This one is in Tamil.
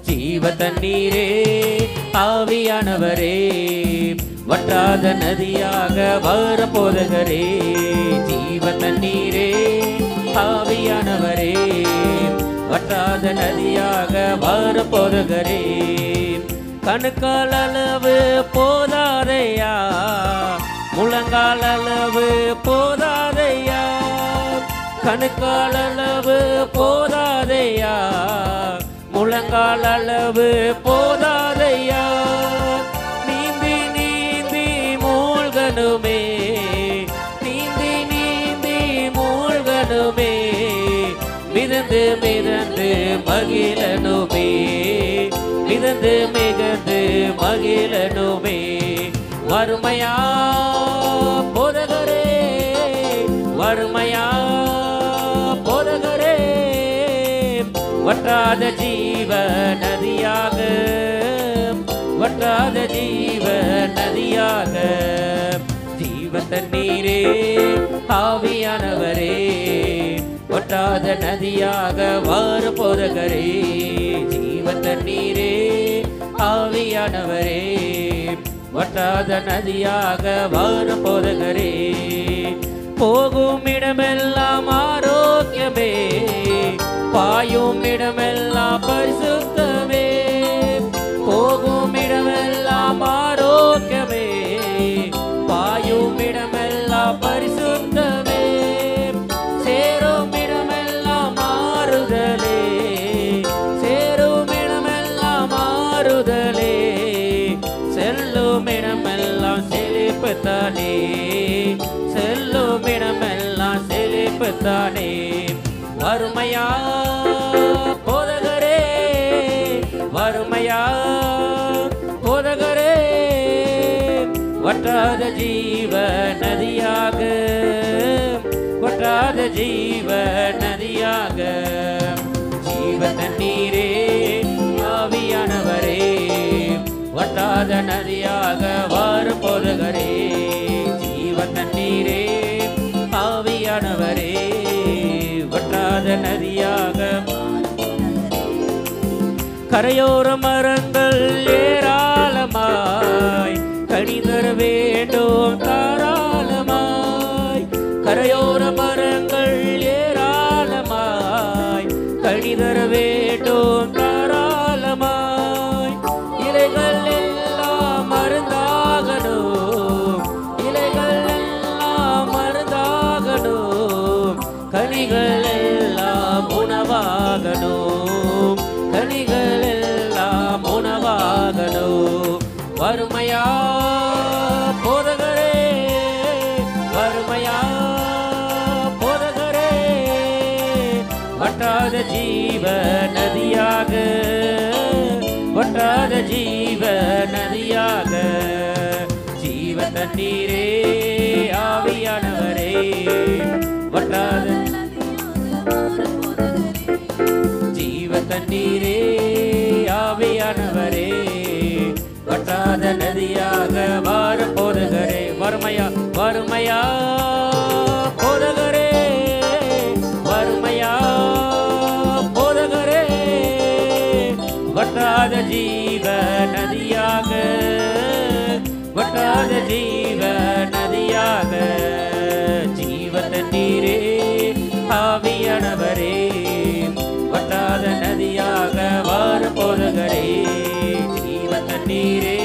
ஜீவ தண்ணீரே ஆவியானவரே வற்றாத நதியாக வர போதகரே ஜீவ தண்ணீரே ஆவியானவரே வற்றாத நதியாக வர போதகரே கணுக்கால் அளவு போதாதையா முழங்கால் அளவு போதாதையா கணுக்கால் அளவு போதாதையா முழங்கால் அளவு போதாதையா நீந்தி நீந்தி மூழ்கனுமே நீந்தி நீந்தி மூழ்கனுமே மிதந்து மிதந்து மகிழனுமே மிதந்து மிதந்து மகிழனுமே வறுமையா போதகரே வறுமையா போதகரே வற்றாத ஜீவ நதியாக வற்றாத ஜீவ நதியாக ஜீவ தண்ணீரே ஆவியானவரே வற்றாத நதியாக வர போதகரே ஜீவ தண்ணீரே ஆவியானவரே வற்றாத நதியாக வர போதகரே போகும் இடமெல்லாம் ஆரோக்கியமே பாயும் இடமெல்லாம் பரிசுத்தமே போகும் இடமெல்லாம் ஆரோக்கியமே பாயும் இடமெல்லாம் பரிசுத்தமே சேரும் இடமெல்லாம் மாறுதலே சேரும் இடமெல்லாம் மாறுதலே செல்லும் இடமெல்லாம் செழிப்புத்தானே செல்லும் இடமெல்லாம் செழிப்புத்தானே வறுமையா போதகரே வறுமையா போதகரே வற்றாத ஜீவ நதியாக வற்றாத ஜீவ நதியாக ஜீவ தண்ணீரே ஆவியானவரே வற்றாத நதியாக வர போதகரே ஜீவ தண்ணீரே ஆவியானவரே வற்றாத நதியாக கரையோர மரங்கள் ஏராளமாய் கனி தர வேண்டும் தாராளமாய் கரையோர மரங்கள் ஏராளமாய் கனி தர வேண்டும் தாராளமாய் இலைகள் எல்லாம் மருந்தாகணும் இலைகள் எல்லாம் மருந்தாகணும் கனிகள் எல்லாம் உணவாகணும் கனிகள் எல்லாம் உணவாகணும் வறுமையா போதகரே வறுமையா போதகரே வற்றாத ஜீவ நதியாக வற்றாத ஜீவ நதியாக ஜீவ தண்ணீரே ஆவியானவரே வற்றாத ஜீவ தண்ணீரே ஆவியானவரே வற்றாத நதியாக வர போதகரே வறுமையா வறுமையா போதகரே வறுமையா போதகரே வற்றாத ஜீவ நதியாக வற்றாத ஜீவ நதியாக ஜீவ தண்ணீரே ஆவியானவரே வற்றாத நதியாக வர போதகரே ஜீவ தண்ணீரே